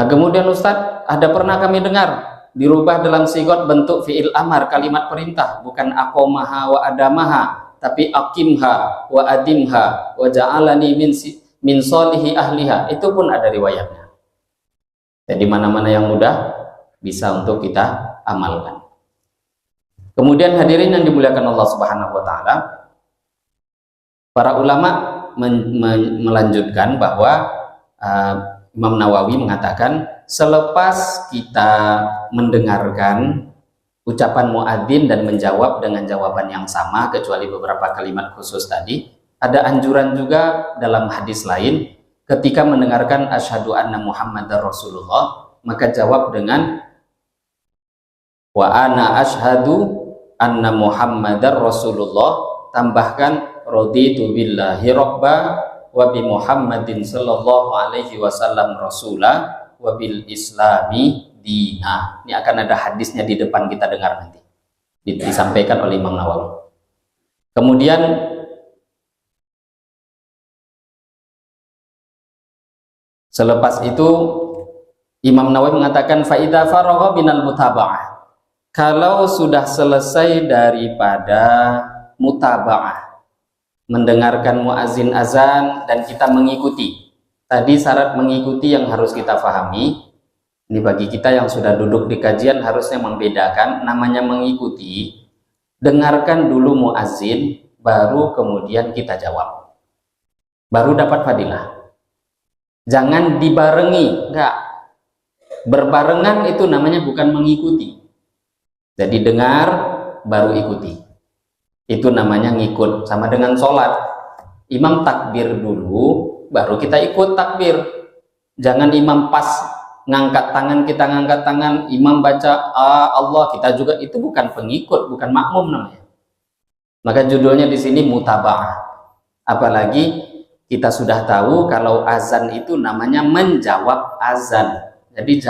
Nah, kemudian Ustadz, ada pernah kami dengar dirubah dalam sigot bentuk fiil amar, kalimat perintah, bukan aqomaha wa adamaha, tapi aqimha wa adimha wa ja'alani min solihi ahliha, itu pun ada riwayatnya. Jadi mana-mana yang mudah bisa untuk kita amalkan. Kemudian hadirin yang dimuliakan Allah Subhanahu wa taala, para ulama melanjutkan bahwa Imam Nawawi mengatakan selepas kita mendengarkan ucapan muadzin dan menjawab dengan jawaban yang sama kecuali beberapa kalimat khusus tadi, ada anjuran juga dalam hadis lain, ketika mendengarkan asyhadu anna Muhammadar Rasulullah, maka jawab dengan wa ana asyhadu anna Muhammadar Rasulullah, tambahkan raditu billahi rabba wa bi Muhammadin sallallahu alaihi wasallam rasulah wa bil islami dina. Ini akan ada hadisnya di depan kita dengar nanti, disampaikan oleh Imam Nawawi. Kemudian selepas itu Imam Nawawi mengatakan fa idza faragha minal mutaba'ah, kalau sudah selesai daripada mutaba'ah, mendengarkan muazin azan dan kita mengikuti. Tadi syarat mengikuti yang harus kita pahami. Ini bagi kita yang sudah duduk di kajian harusnya membedakan namanya mengikuti. Dengarkan dulu muazin, baru kemudian kita jawab. Baru dapat fadilah. Jangan dibarengi, enggak. Berbarengan itu namanya bukan mengikuti. Jadi dengar, baru ikuti. Itu namanya ngikut. Sama dengan sholat. Imam takbir dulu, baru kita ikut takbir. Jangan imam pas ngangkat tangan, kita ngangkat tangan, imam baca Allah, kita juga, itu bukan pengikut, bukan makmum namanya. Maka judulnya di sini mutaba'ah. Apalagi kita sudah tahu kalau azan itu namanya menjawab azan. Jadi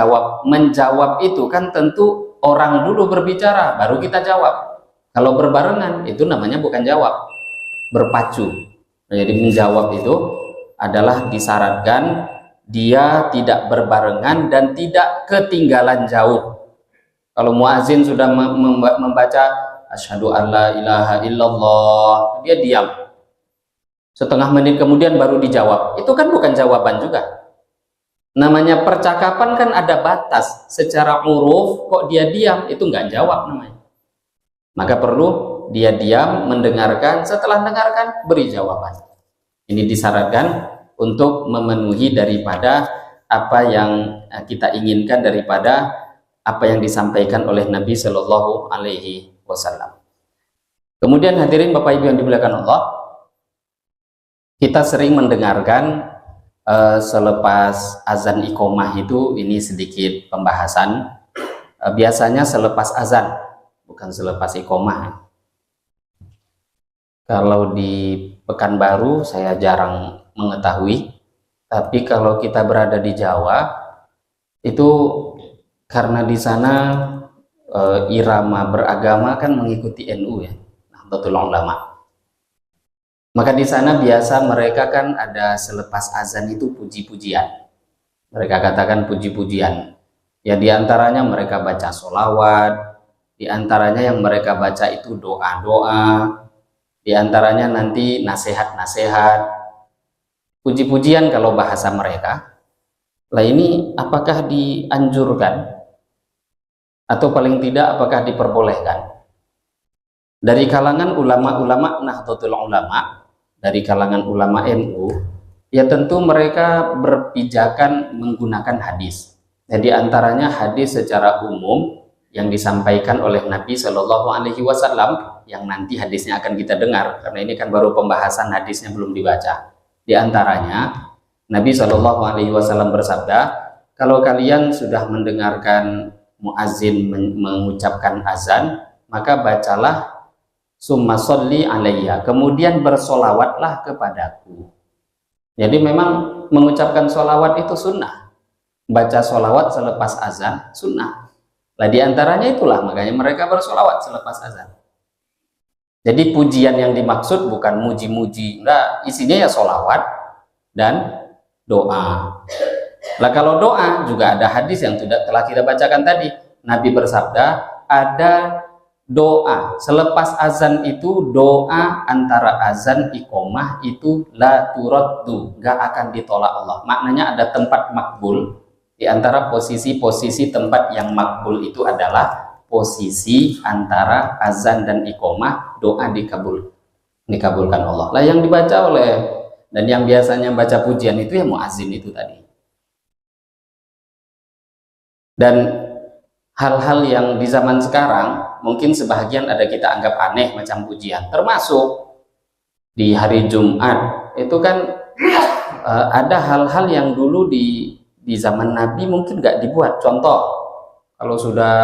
menjawab itu kan tentu orang dulu berbicara, baru kita jawab. Kalau berbarengan itu namanya bukan jawab, berpacu. Jadi menjawab itu adalah disyaratkan dia tidak berbarengan dan tidak ketinggalan jauh. Kalau muazin sudah membaca asyhadu alla ilaha illallah, dia diam. Setengah menit kemudian baru dijawab. Itu kan bukan jawaban juga. Namanya percakapan kan ada batas. Secara huruf kok dia diam, itu nggak jawab namanya. Maka perlu dia diam, mendengarkan, setelah mendengarkan beri jawaban. Ini disyaratkan untuk memenuhi daripada apa yang kita inginkan, daripada apa yang disampaikan oleh Nabi Shallallahu Alaihi Wasallam. Kemudian hadirin Bapak Ibu yang dimuliakan Allah, kita sering mendengarkan selepas azan iqomah itu, ini sedikit pembahasan. Biasanya selepas azan, bukan selepas iqomah. Kalau di Pekanbaru saya jarang mengetahui, tapi kalau kita berada di Jawa itu karena di sana irama beragama kan mengikuti NU ya, Nahdlatul Ulama. Maka di sana biasa mereka kan ada selepas azan itu puji-pujian. Mereka katakan puji-pujian. Ya diantaranya mereka baca sholawat, diantaranya yang mereka baca itu doa-doa, diantaranya nanti nasihat-nasihat, puji-pujian kalau bahasa mereka. Lah ini apakah dianjurkan? Atau paling tidak apakah diperbolehkan? Dari kalangan ulama-ulama Nahdlatul Ulama, dari kalangan ulama NU, ya tentu mereka berpijakan menggunakan hadis. Jadi antaranya hadis secara umum yang disampaikan oleh Nabi Shallallahu Alaihi Wasallam, yang nanti hadisnya akan kita dengar, karena ini kan baru pembahasan, hadisnya belum dibaca. Di antaranya Nabi Shallallahu Alaihi Wasallam bersabda, kalau kalian sudah mendengarkan muazin mengucapkan azan, maka bacalah summa sholli alayya, kemudian bersolawatlah kepadaku. Jadi memang mengucapkan solawat itu sunnah, baca solawat selepas azan sunnah. Lah diantaranya itulah makanya mereka bersolawat selepas azan. Jadi pujian yang dimaksud bukan muji-muji, enggak, isinya ya solawat dan doa. Lah kalau doa juga ada hadis yang telah kita bacakan tadi. Nabi bersabda, ada doa selepas azan itu, doa antara azan iqomah itu la turaddu, gak akan ditolak Allah. Maknanya ada tempat makbul. Di antara posisi-posisi tempat yang makbul itu adalah posisi antara azan dan iqomah, doa dikabulkan Allah. Lah yang dibaca oleh dan yang biasanya baca pujian itu ya muazin itu tadi. Dan hal-hal yang di zaman sekarang mungkin sebahagian ada kita anggap aneh macam pujian, termasuk di hari Jumat itu kan ada hal-hal yang dulu di zaman Nabi mungkin nggak dibuat. Contoh, kalau sudah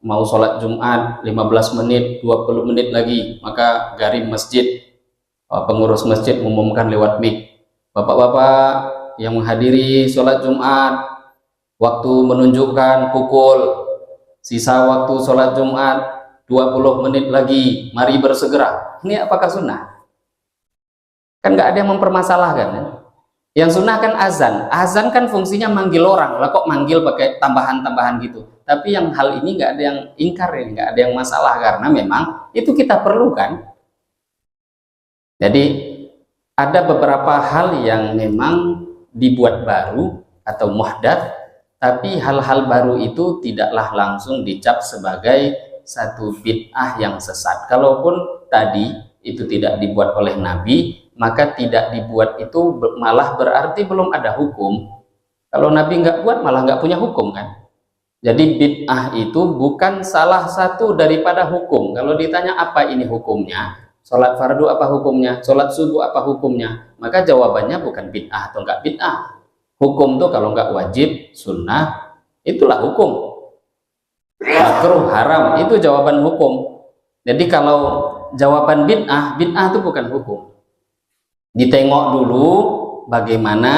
mau sholat Jumat 15 menit 20 menit lagi, maka garim masjid, pengurus masjid mengumumkan lewat mic, bapak-bapak yang menghadiri sholat Jumat, waktu menunjukkan pukul, sisa waktu sholat Jumat 20 menit lagi, mari bersegera. Ini apakah sunnah? Kan nggak ada yang mempermasalahkan ya? Yang sunnah kan azan. Azan kan fungsinya manggil orang, lah kok manggil pakai tambahan-tambahan gitu. Tapi yang hal ini nggak ada yang ingkar ya, nggak ada yang masalah, karena memang itu kita perlukan. Jadi ada beberapa hal yang memang dibuat baru atau muhdats, tapi hal-hal baru itu tidaklah langsung dicap sebagai satu bid'ah yang sesat. Kalaupun tadi itu tidak dibuat oleh Nabi, maka tidak dibuat itu malah berarti belum ada hukum. Kalau Nabi nggak buat malah nggak punya hukum kan. Jadi bid'ah itu bukan salah satu daripada hukum. Kalau ditanya apa ini hukumnya, sholat fardu apa hukumnya, sholat subuh apa hukumnya, maka jawabannya bukan bid'ah atau nggak bid'ah. Hukum tuh kalau nggak wajib, sunnah, itulah hukum. Makruh, haram, itu jawaban hukum. Jadi kalau jawaban bid'ah, bid'ah itu bukan hukum. Ditengok dulu bagaimana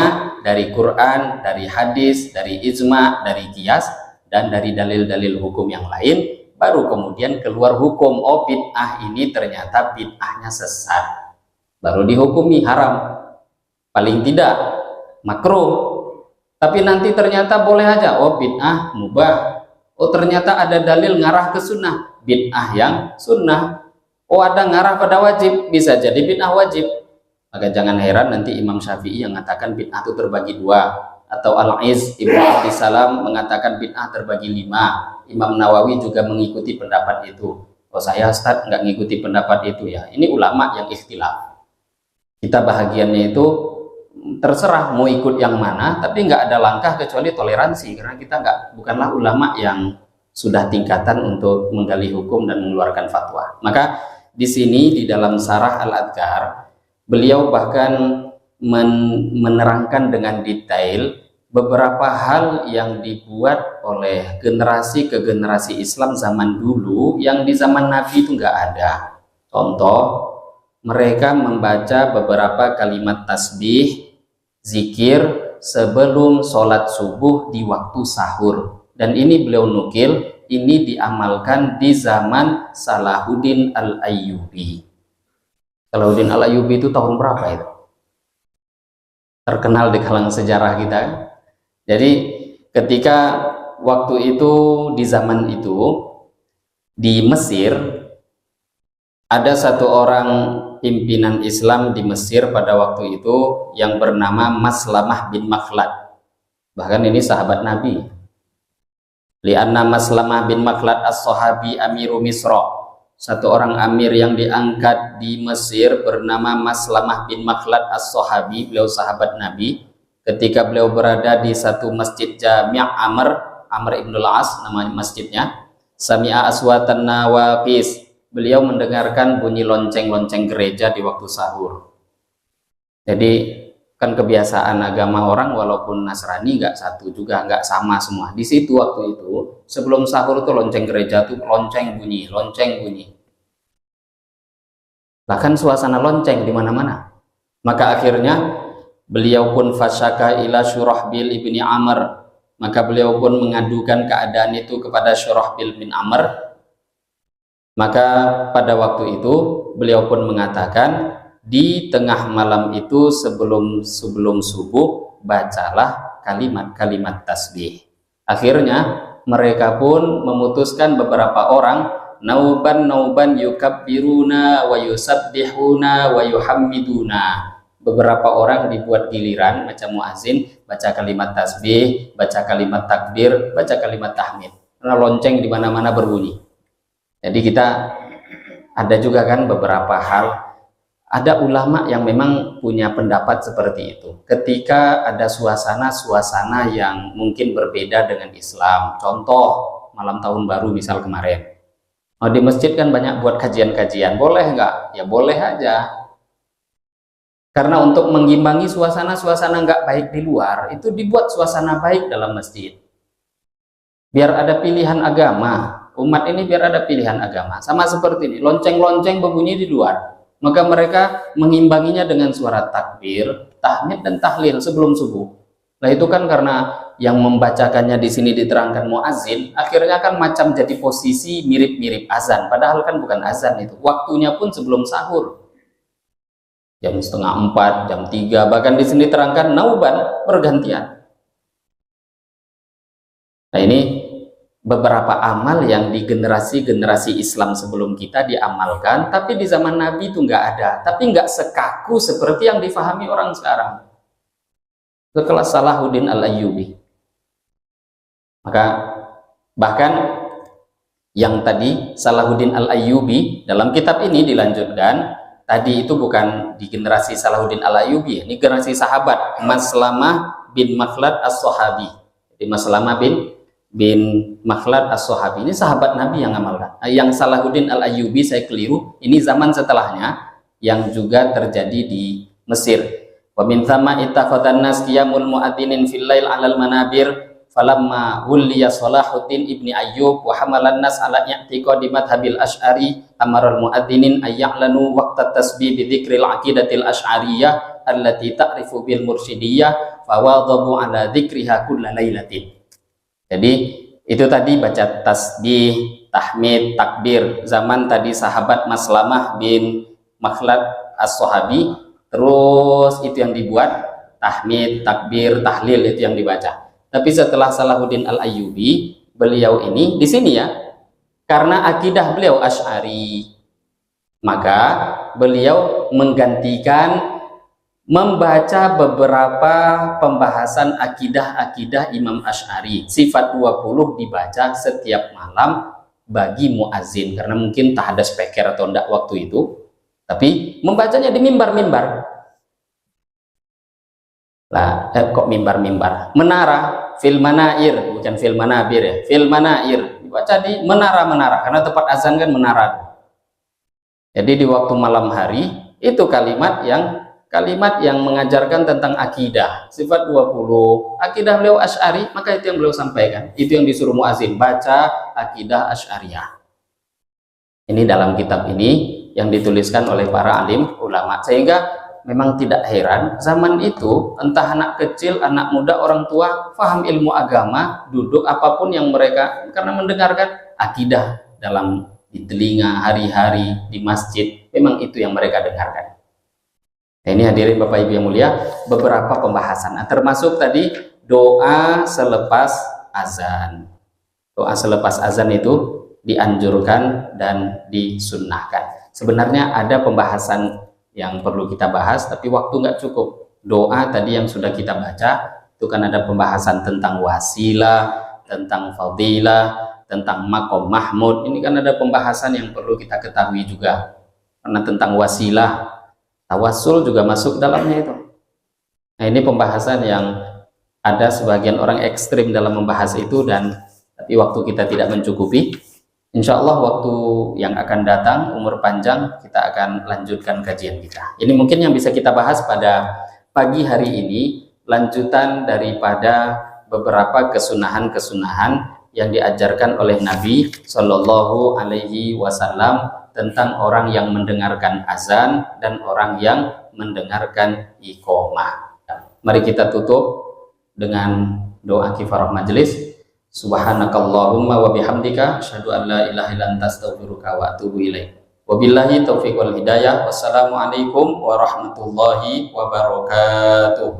dari Quran, dari hadis, dari ijma, dari qiyas, dan dari dalil-dalil hukum yang lain, baru kemudian keluar hukum. Oh, bid'ah ini ternyata bid'ahnya sesat, baru dihukumi haram, paling tidak makruh. Tapi nanti ternyata boleh aja, oh bid'ah mubah. Oh ternyata ada dalil ngarah ke sunnah, bid'ah yang sunnah. Oh ada ngarah pada wajib, bisa jadi bid'ah wajib. Maka jangan heran nanti Imam Syafi'i yang mengatakan bid'ah itu terbagi dua, atau Al-Iz Ibnu Abdissalam mengatakan bid'ah terbagi 5. Imam Nawawi juga mengikuti pendapat itu. Oh saya Ustaz nggak ngikuti pendapat itu ya. Ini ulama yang ikhtilaf. Kita bahagiannya itu terserah mau ikut yang mana, tapi nggak ada langkah kecuali toleransi, karena kita bukanlah ulama yang sudah tingkatan untuk menggali hukum dan mengeluarkan fatwa. Maka di sini di dalam Syarah Al-Adhkar, beliau bahkan menerangkan dengan detail beberapa hal yang dibuat oleh generasi ke generasi Islam zaman dulu yang di zaman Nabi itu nggak ada. Contoh, mereka membaca beberapa kalimat tasbih, zikir sebelum sholat subuh di waktu sahur. Dan ini beliau nukil, ini diamalkan di zaman Salahuddin Al-Ayyubi. Salahuddin Al-Ayyubi itu tahun berapa itu? Terkenal di kalangan sejarah kita. Jadi ketika waktu itu, di zaman itu, di Mesir, ada satu orang pimpinan Islam di Mesir pada waktu itu yang bernama Maslamah bin Makhlad. Bahkan ini sahabat Nabi. Lianna Maslamah bin Makhlad as-Sahabi Amiru Misra. Satu orang amir yang diangkat di Mesir bernama Maslamah bin Makhlad as-Sahabi, beliau sahabat Nabi. Ketika beliau berada di satu masjid Jami' Amr ibn al-As namanya masjidnya, sami'a aswatan nawaqis, beliau mendengarkan bunyi lonceng-lonceng gereja di waktu sahur. Jadi kan kebiasaan agama orang walaupun Nasrani nggak satu juga, nggak sama semua. Di situ waktu itu sebelum sahur tuh lonceng gereja tuh lonceng bunyi. Bahkan suasana lonceng di mana-mana. Maka akhirnya beliau pun fasyaka ila Syurahbil ibni Amr. Maka beliau pun mengadukan keadaan itu kepada Syurahbil bin Amr. Maka pada waktu itu beliau pun mengatakan, di tengah malam itu sebelum subuh bacalah kalimat-kalimat tasbih. Akhirnya mereka pun memutuskan beberapa orang nauban yukabbiruna wa yusabbihuna wa yuhammiduna. Beberapa orang dibuat giliran macam muazin, baca kalimat tasbih, baca kalimat takbir, baca kalimat tahmid. Karena lonceng di mana-mana berbunyi. Jadi kita ada juga kan beberapa hal, ada ulama yang memang punya pendapat seperti itu. Ketika ada suasana yang mungkin berbeda dengan Islam, contoh malam tahun baru misal kemarin, di masjid kan banyak buat kajian-kajian, boleh nggak? Ya boleh aja. Karena untuk mengimbangi suasana nggak baik di luar, itu dibuat suasana baik dalam masjid. Biar ada pilihan agama. Umat ini biar ada pilihan agama. Sama seperti ini, lonceng-lonceng berbunyi di luar. Maka mereka mengimbanginya dengan suara takbir, tahmid dan tahlil sebelum subuh. Nah itu kan karena yang membacakannya di sini diterangkan muazin, akhirnya kan macam jadi posisi mirip-mirip azan. Padahal kan bukan azan itu. Waktunya pun sebelum sahur. Jam 3:30, jam 3, bahkan di sini terangkan nauban, pergantian. Nah ini beberapa amal yang di generasi-generasi Islam sebelum kita diamalkan, tapi di zaman Nabi itu nggak ada, tapi nggak sekaku seperti yang difahami orang sekarang. Sekelas Salahuddin Al-Ayyubi. Maka bahkan yang tadi Salahuddin Al-Ayyubi dalam kitab ini dilanjutkan, tadi itu bukan di generasi Salahuddin Al-Ayyubi, ini generasi sahabat Maslamah bin Makhlad as-Sahabi. Jadi Maslamah bin Makhlad as-Sahabi ini sahabat Nabi yang amalkan. Yang Salahuddin Al-Ayyubi saya keliru, ini zaman setelahnya yang juga terjadi di Mesir. Wa min thamma ittakhadhan nas qiyamul mu'adzinin fil lail 'alal manabir falamma wulliya Salahuddin ibni Ayyub wa hamalan nas ala i'tiqadi madhhabil asy'ari amaral mu'adzinin ayya'lanu waqta tasbih bi dzikril aqidatil asy'ariyah allati ta'rifu bil mursyidiyah fawadhabu ala dzikriha kulla lailatin. Jadi itu tadi baca tasbih, tahmid, takbir. Zaman tadi sahabat Maslamah bin Makhlad as-Sahabi, terus itu yang dibuat tahmid, takbir, tahlil itu yang dibaca. Tapi setelah Salahuddin Al-Ayyubi, beliau ini di sini ya, karena akidah beliau Asy'ari, maka beliau menggantikan membaca beberapa pembahasan akidah-akidah Imam Asy'ari. Sifat 20 dibaca setiap malam bagi muazin, karena mungkin tak ada speaker atau tidak waktu itu, tapi membacanya di mimbar-mimbar. Lah, kok mimbar-mimbar? Menara, fil manair, bukan fil manabir ya, fil manair. Dibaca di menara-menara, karena tempat azan kan menara. Jadi di waktu malam hari, itu kalimat yang kalimat yang mengajarkan tentang akidah, sifat 20. Akidah beliau Asy'ari, maka itu yang beliau sampaikan. Itu yang disuruh muazin, baca akidah Asy'ariyah. Ini dalam kitab ini yang dituliskan oleh para alim ulama. Sehingga memang tidak heran zaman itu, entah anak kecil, anak muda, orang tua, paham ilmu agama, duduk apapun yang mereka, karena mendengarkan akidah dalam di telinga hari-hari di masjid, memang itu yang mereka dengarkan. Nah, ini hadirin Bapak Ibu yang mulia, beberapa pembahasan. Nah, termasuk tadi doa selepas azan. Doa selepas azan itu dianjurkan dan disunnahkan. Sebenarnya ada pembahasan yang perlu kita bahas, tapi waktu nggak cukup. Doa tadi yang sudah kita baca, itu kan ada pembahasan tentang wasilah, tentang fadilah, tentang maqam mahmud. Ini kan ada pembahasan yang perlu kita ketahui juga. Karena tentang wasilah, tawassul juga masuk dalamnya itu. Nah, ini pembahasan yang ada sebagian orang ekstrim dalam membahas itu, dan tapi waktu kita tidak mencukupi. Insya Allah waktu yang akan datang, umur panjang, kita akan lanjutkan kajian kita. Ini mungkin yang bisa kita bahas pada pagi hari ini, lanjutan daripada beberapa kesunahan-kesunahan yang diajarkan oleh Nabi Shallallahu Alaihi Wasallam tentang orang yang mendengarkan azan dan orang yang mendengarkan iqomah. Mari kita tutup dengan doa kifarah majelis. Subhanakallahumma wa bihamdika asyhadu an la ilaha illa anta astaghfiruka wa atubu ilaik. Wabillahi taufiq wal hidayah. Wassalamualaikum warahmatullahi wabarakatuh.